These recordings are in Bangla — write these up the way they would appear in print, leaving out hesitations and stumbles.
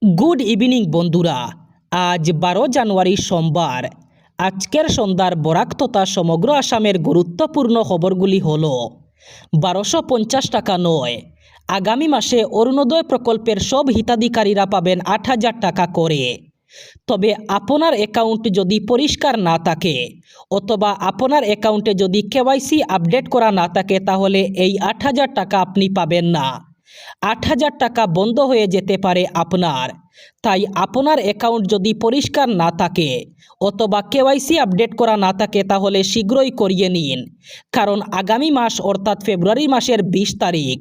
গুড ইভিনিং বন্ধুরা। আজ 12 জানুয়ারি সোমবার। আজকের সন্ধ্যার বরাক তথা সমগ্র আসামের গুরুত্বপূর্ণ খবরগুলি হল 1250 টাকা নয়, আগামী মাসে অরুণোদয় প্রকল্পের সব হিতাধিকারীরা পাবেন 8000 টাকা করে। তবে আপনার অ্যাকাউন্ট যদি পরিষ্কার না থাকে অথবা আপনার অ্যাকাউন্টে যদি কেওয়াইসি আপডেট করা না থাকে তাহলে এই 8000 টাকা আপনি পাবেন না। 8000 টাকা বন্ধ হয়ে যেতে পারে আপনার। তাই আপনার অ্যাকাউন্ট যদি পরিষ্কার না থাকে অথবা কেওয়াইসি আপডেট করা না থাকে তাহলে শীঘ্রই করিয়ে নিন, কারণ আগামী মাস অর্থাৎ ফেব্রুয়ারি মাসের 20 তারিখ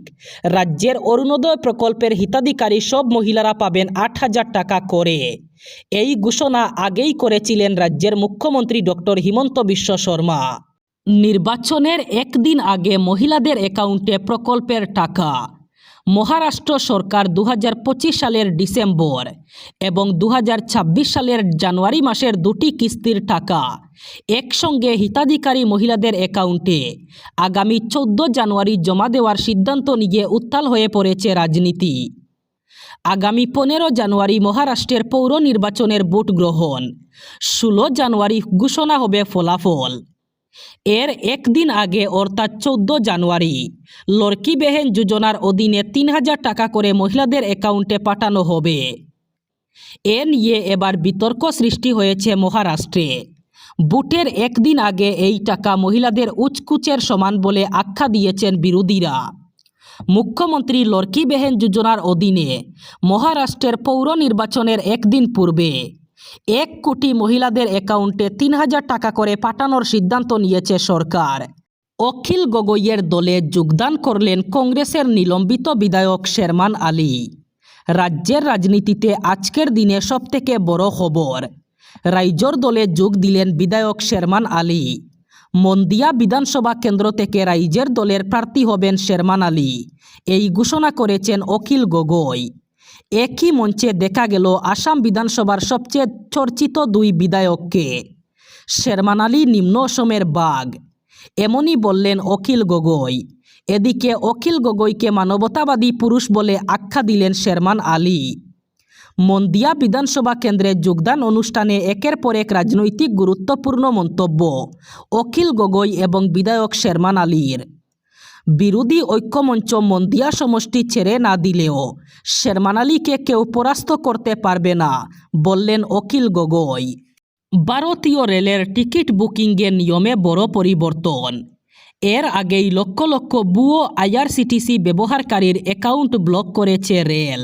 রাজ্যের অরুণোদয় প্রকল্পের হিতাধিকারী সব মহিলারা পাবেন 8000 টাকা করে। এই ঘোষণা আগেই করেছিলেন রাজ্যের মুখ্যমন্ত্রী ডক্টর হিমন্ত বিশ্ব শর্মা। নির্বাচনের একদিন আগে মহিলাদের অ্যাকাউন্টে প্রকল্পের টাকা। মহারাষ্ট্র সরকার 2025 সালের ডিসেম্বর এবং 2026 সালের জানুয়ারি মাসের দুটি কিস্তির টাকা একসঙ্গে হিতাধিকারী মহিলাদের অ্যাকাউন্টে আগামী 14 জানুয়ারি জমা দেওয়ার সিদ্ধান্ত নিয়ে উত্তাল হয়ে পড়েছে রাজনীতি। আগামী 15 জানুয়ারি মহারাষ্ট্রের পৌর নির্বাচনের ভোট গ্রহণ, 16 জানুয়ারি ঘোষণা হবে ফলাফল। এর একদিন আগে অর্থাৎ 14 জানুয়ারি লড়কি বেহেন যোজনার অধীনে 3000 টাকা করে মহিলাদের অ্যাকাউন্টে পাঠানো হবে। এ নিয়ে এবার বিতর্ক সৃষ্টি হয়েছে মহারাষ্ট্রে। ভোটের একদিন আগে এই টাকা মহিলাদের উচকুচের সমান বলে আখ্যা দিয়েছেন বিরোধীরা। মুখ্যমন্ত্রী লড়কি বেহেন যোজনার অধীনে মহারাষ্ট্রের পৌর নির্বাচনের একদিন পূর্বে 1 কোটি মহিলাদের অ্যাকাউন্টে 3000 টাকা করে পাঠানোর সিদ্ধান্ত নিয়েছে সরকার। অখিল গগৈয়ের দলে যোগদান করলেন কংগ্রেসের নিলম্বিত বিধায়ক শেরমান আলী। রাজ্যের রাজনীতিতে আজকের দিনে সবথেকে বড় খবর, রাইজোর দলে যোগ দিলেন বিধায়ক শেরমান আলী। মন্দিয়া বিধানসভা কেন্দ্র থেকে রাইজের দলের প্রার্থী হবেন শেরমান আলী, এই ঘোষণা করেছেন অখিল গগৈ। একই মঞ্চে দেখা গেল আসাম বিধানসভার সবচেয়ে চর্চিত দুই বিধায়ককে। শেরমান আলী নিম্ন অসমের বাঘ, এমনই বললেন অখিল গগৈ। এদিকে অখিল গগৈকে মানবতাবাদী পুরুষ বলে আখ্যা দিলেন শেরমান আলী। মন্দিয়া বিধানসভা কেন্দ্রে যোগদান অনুষ্ঠানে একের পর এক রাজনৈতিক গুরুত্বপূর্ণ মন্তব্য অখিল গগৈ এবং বিধায়ক শেরমান আলীর। বিরোধী ঐক্যমঞ্চ মন্দিয়া সমষ্টি ছেড়ে না দিলেও শেরমান আলীকে কেউ পরাস্ত করতে পারবে না বললেন অখিল গগৈ। ভারতীয় রেলের টিকিট বুকিংয়ের নিয়মে বড় পরিবর্তন। এর আগেই লক্ষ লক্ষ ভুয়ো আইআরসিটিসি ব্যবহারকারীর অ্যাকাউন্ট ব্লক করেছে রেল।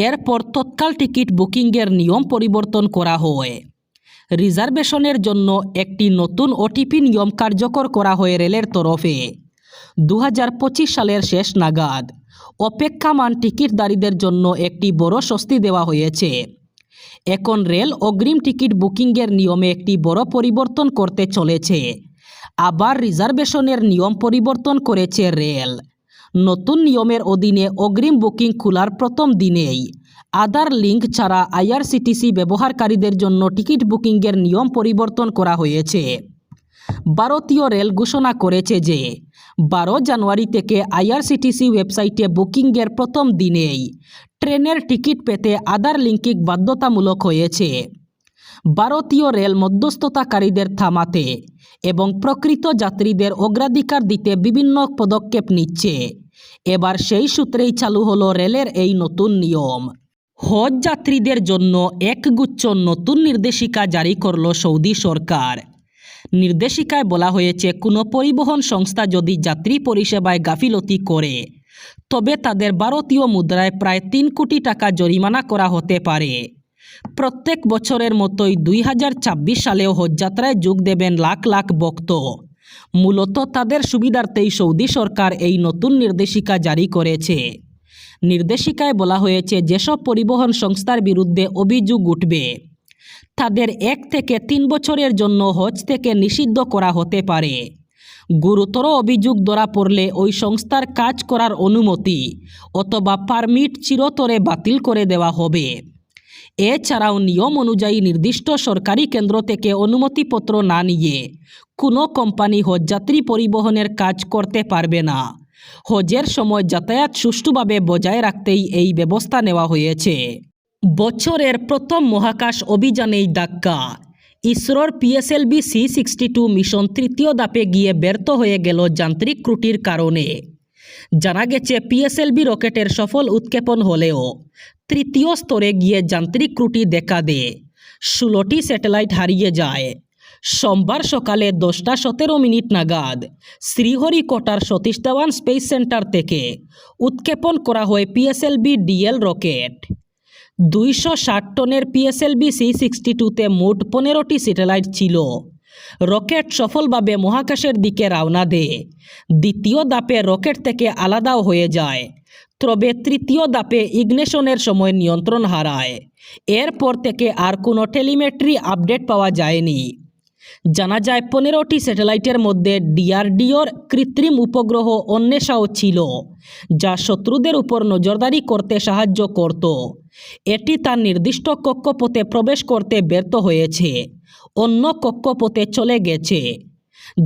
এরপর তৎকাল টিকিট বুকিংয়ের নিয়ম পরিবর্তন করা হয়। রিজার্ভেশনের জন্য একটি নতুন ওটিপি নিয়ম কার্যকর করা হয় রেলের তরফে। 2025 সালের শেষ নাগাদ অপেক্ষামান টিকিটদারীদের জন্য একটি বড় স্বস্তি দেওয়া হয়েছে। এখন রেল অগ্রিম টিকিট বুকিংয়ের নিয়মে একটি বড় পরিবর্তন করতে চলেছে। আবার রিজার্ভেশনের নিয়ম পরিবর্তন করেছে রেল। নতুন নিয়মের অধীনে অগ্রিম বুকিং খোলার প্রথম দিনেই আধার লিঙ্ক ছাড়া আইআরসিটিসি ব্যবহারকারীদের জন্য টিকিট বুকিংয়ের নিয়ম পরিবর্তন করা হয়েছে। ভারতীয় রেল ঘোষণা করেছে যে 12 জানুয়ারি থেকে আইআরসিটিসি ওয়েবসাইটে বুকিংয়ের প্রথম দিনেই ট্রেনের টিকিট পেতে আধার লিঙ্কিং বাধ্যতামূলক হয়েছে। ভারতীয় রেল মধ্যস্থতাকারীদের থামাতে এবং প্রকৃত যাত্রীদের অগ্রাধিকার দিতে বিভিন্ন পদক্ষেপ নিচ্ছে। এবার সেই সূত্রেই চালু হলো রেলের এই নতুন নিয়ম। হজ যাত্রীদের জন্য একগুচ্ছ নতুন নির্দেশিকা জারি করল সৌদি সরকার। নির্দেশিকায় বলা হয়েছে, কোনো পরিবহন সংস্থা যদি যাত্রী পরিষেবায় গাফিলতি করে তবে তাদের ভারতীয় মুদ্রায় প্রায় 3 কোটি টাকা জরিমানা করা হতে পারে। প্রত্যেক বছরের মতোই 2026 সালেও হজযাত্রায় যোগ দেবেন লাখ লাখ ভক্ত। মূলত তাদের সুবিধার্থেই সৌদি সরকার এই নতুন নির্দেশিকা জারি করেছে। নির্দেশিকায় বলা হয়েছে, যেসব পরিবহন সংস্থার বিরুদ্ধে অভিযোগ উঠবে তাদের 1 থেকে 3 বছরের জন্য হজ থেকে নিষিদ্ধ করা হতে পারে। গুরুতর অভিযোগ ধরা পড়লে ওই সংস্থার কাজ করার অনুমতি অথবা পারমিট চিরতরে বাতিল করে দেওয়া হবে। এছাড়াও নিয়ম অনুযায়ী নির্দিষ্ট সরকারি কেন্দ্র থেকে অনুমতিপত্র না নিয়ে কোনো কোম্পানি হজযাত্রী পরিবহনের কাজ করতে পারবে না। হজের সময় যাতায়াত সুষ্ঠুভাবে বজায় রাখতেই এই ব্যবস্থা নেওয়া হয়েছে। বছরের প্রথম মহাকাশ অভিযানেই ধাক্কা। ইসরোর পিএসএলভি C-62 মিশন তৃতীয় ধাপে গিয়ে ব্যর্থ হয়ে গেল যান্ত্রিক ত্রুটির কারণে। জানা গেছে পিএসএলভি রকেটের সফল উৎক্ষেপণ হলেও তৃতীয় স্তরে গিয়ে যান্ত্রিক ত্রুটি দেখা দেয়। 16টি স্যাটেলাইট হারিয়ে যায়। সোমবার সকালে 10:17 নাগাদ শ্রীহরিকোটার সতীশ ধাওয়ান স্পেস সেন্টার থেকে উৎক্ষেপণ করা হয় পিএসএলভি DL রকেট। 260 টনের পিএসএলভি C-62তে মোট 15টি স্যাটেলাইট ছিল। রকেট সফলভাবে মহাকাশের দিকে রওনা দেয়। দ্বিতীয় ধাপে রকেট থেকে আলাদাও হয়ে যায়, তবে তৃতীয় ধাপে ইগনিশনের সময় নিয়ন্ত্রণ হারায়। এরপর থেকে আর কোনো টেলিমেট্রি আপডেট পাওয়া যায়নি। জানা যায় 15টি স্যাটেলাইটের মধ্যে DRDOর কৃত্রিম উপগ্রহ অন্বেষাও ছিল, যা শত্রুদের উপর নজরদারি করতে সাহায্য করত। এটি তার নির্দিষ্ট কক্ষপথে প্রবেশ করতে ব্যর্থ হয়েছে, অন্য কক্ষপথে চলে গেছে।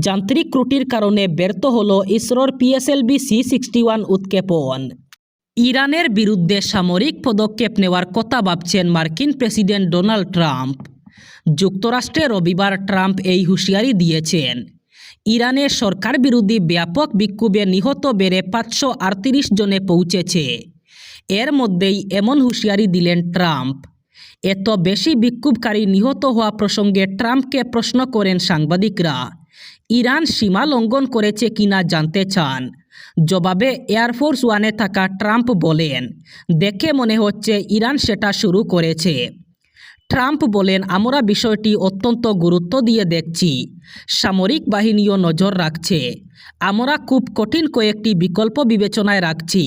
যান্ত্রিক ত্রুটির কারণে ব্যর্থ হল ইসরোর পিএসএলভি C-61 উৎক্ষেপণ। ইরানের বিরুদ্ধে সামরিক পদক্ষেপ নেওয়ার কথা ভাবছেন মার্কিন প্রেসিডেন্ট ডোনাল্ড ট্রাম্প। যুক্তরাষ্ট্রে রবিবার ট্রাম্প এই হুঁশিয়ারি দিয়েছেন। ইরানের সরকার বিরোধী ব্যাপক বিক্ষোভে নিহত বেড়ে 538 জনে পৌঁছেছে। এর মধ্যেই এমন হুঁশিয়ারি দিলেন ট্রাম্প। এত বেশি বিক্ষোভকারী নিহত হওয়া প্রসঙ্গে ট্রাম্পকে প্রশ্ন করেন সাংবাদিকরা। ইরান সীমা লঙ্ঘন করেছে কিনা জানতে চান। জবাবে এয়ারফোর্স ওয়ানে থাকা ট্রাম্প বলেন, দেখে মনে হচ্ছে ইরান সেটা শুরু করেছে। ট্রাম্প বলেন, আমরা বিষয়টি অত্যন্ত গুরুত্ব দিয়ে দেখছি। সামরিক বাহিনীও নজর রাখছে। আমরা খুব কঠিন কয়েকটি বিকল্প বিবেচনায় রাখছি।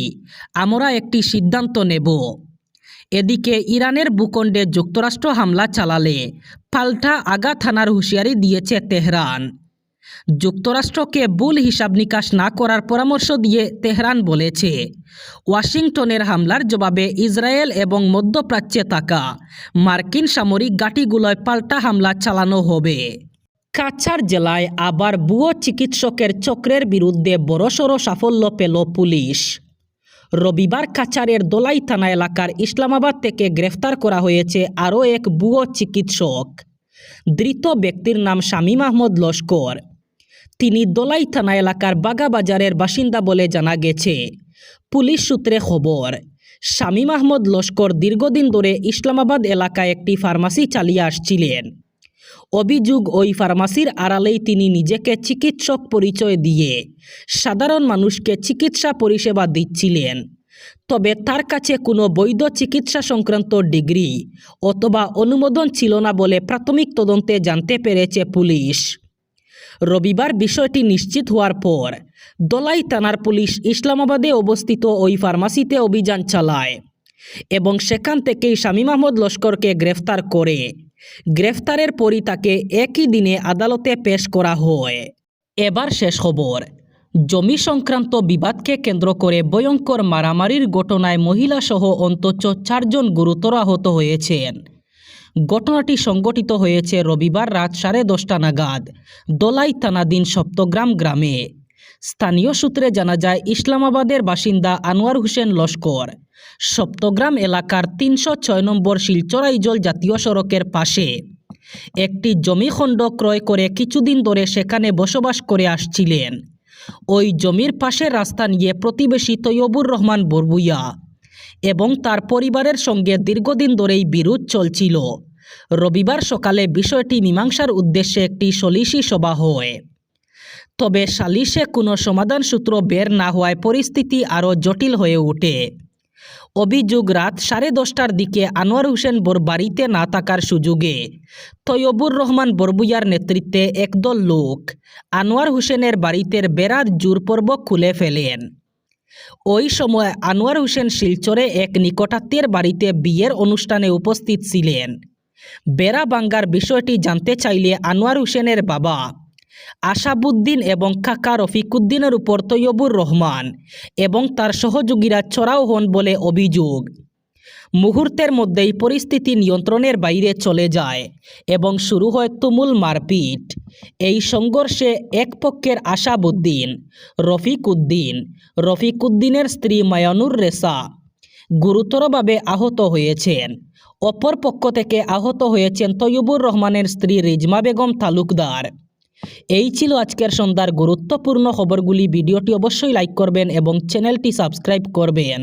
আমরা একটি সিদ্ধান্ত নেব। এদিকে ইরানের ভূখণ্ডে যুক্তরাষ্ট্র হামলা চালালে পাল্টা আঘাত হানার হুঁশিয়ারি দিয়েছে তেহরান। যুক্তরাষ্ট্রকে ভুল হিসাব নিকাশ না করার পরামর্শ দিয়ে তেহরান বলেছে, ওয়াশিংটনের হামলার জবাবে ইসরায়েল এবং মধ্যপ্রাচ্যে থাকা মার্কিন সামরিক ঘাঁটিগুলোয় পাল্টা হামলা চালানো হবে। কাছাড় জেলায় আবার ভুয়ো চিকিৎসকের চক্রের বিরুদ্ধে বড়সড় সাফল্য পেল পুলিশ। রবিবার কাছাড়ের দোলাই থানা এলাকার ইসলামাবাদ থেকে গ্রেফতার করা হয়েছে আরও এক ভুয়ো চিকিৎসক। ধৃত ব্যক্তির নাম শামীম আহমদ লস্কর। তিনি দোলাই থানা এলাকার বাগাবাজারের বাসিন্দা বলে জানা গেছে। পুলিশ সূত্রে খবর, শামীম আহমদ লস্কর দীর্ঘদিন ধরে ইসলামাবাদ এলাকায় একটি ফার্মাসি চালিয়ে আসছিলেন। অভিযোগ, ওই ফার্মাসির আড়ালেই তিনি নিজেকে চিকিৎসক পরিচয় দিয়ে সাধারণ মানুষকে চিকিৎসা পরিষেবা দিচ্ছিলেন। তবে তার কাছে কোনো বৈধ চিকিৎসা সংক্রান্ত ডিগ্রি অথবা অনুমোদন ছিল না বলে প্রাথমিক তদন্তে জানতে পেরেছে পুলিশ। রবিবার বিষয়টি নিশ্চিত হওয়ার পর দোলাই থানার পুলিশ ইসলামাবাদে অবস্থিত ওই ফার্মাসিতে অভিযান চালায় এবং সেখান থেকেই শামীম আহমদ লস্করকে গ্রেফতার করে। গ্রেফতারের পরই তাকে একই দিনে আদালতে পেশ করা হয়। এবার শেষ খবর। জমি সংক্রান্ত বিবাদকে কেন্দ্র করে ভয়ঙ্কর মারামারির ঘটনায় মহিলাসহ অন্তত 4 জন গুরুতর আহত হয়েছেন। ঘটনাটি সংঘটিত হয়েছে রবিবার রাত 10:30 নাগাদ দোলাই থানাধীন সপ্তগ্রাম গ্রামে। স্থানীয় সূত্রে জানা যায়, ইসলামাবাদের বাসিন্দা আনোয়ার হোসেন লস্কর সপ্তগ্রাম এলাকার 306 নম্বর শিলচর-আইজল জাতীয় সড়কের পাশে একটি জমিখণ্ড ক্রয় করে কিছুদিন ধরে সেখানে বসবাস করে আসছিলেন। ওই জমির পাশের রাস্তা নিয়ে প্রতিবেশী তৈয়বুর রহমান বরবুইয়া এবং তার পরিবারের সঙ্গে দীর্ঘদিন ধরেই বিরোধ চলছিল। রবিবার সকালে বিষয়টি মীমাংসার উদ্দেশ্যে একটি সালিশি সভা হয়। তবে সালিশে কোনো সমাধান সূত্র বের না হওয়ায় পরিস্থিতি আরও জটিল হয়ে ওঠে। অভিযোগ, রাত 10:30টার দিকে আনোয়ার হোসেন বাড়িতে না থাকার সুযোগে তৈয়বুর রহমান বরবুইয়ার নেতৃত্বে একদল লোক আনোয়ার হোসেনের বাড়িতে বেড়ার জোরপূর্বক খুলে ফেলেন। ওই সময় আনোয়ার হোসেন শিলচরে এক নিকটাত্মীয়ের বাড়িতে বিয়ের অনুষ্ঠানে উপস্থিত ছিলেন। বেড়া ভাঙ্গার বিষয়টি জানতে চাইলে আনোয়ার হোসেনের বাবা আশাবুদ্দিন এবং কাকা রফিকুদ্দিনের উপর তৈয়বুর রহমান এবং তার সহযোগীরা চড়াও হন বলে অভিযোগ। মুহূর্তের মধ্যেই পরিস্থিতি নিয়ন্ত্রণের বাইরে চলে যায় এবং শুরু হয় তুমুল মারপিট। এই সংঘর্ষে এক পক্ষের আশাবুদ্দিন, রফিকুদ্দিনের স্ত্রী মায়ানুর রেসা গুরুতরভাবে আহত হয়েছেন। অপর পক্ষ থেকে আহত হয়েছেন তৈয়বুর রহমানের স্ত্রী রিজমা বেগম তালুকদার। এই ছিল আজকের সন্ধ্যার গুরুত্বপূর্ণ খবরগুলি। ভিডিওটি অবশ্যই লাইক করবেন এবং চ্যানেলটি সাবস্ক্রাইব করবেন।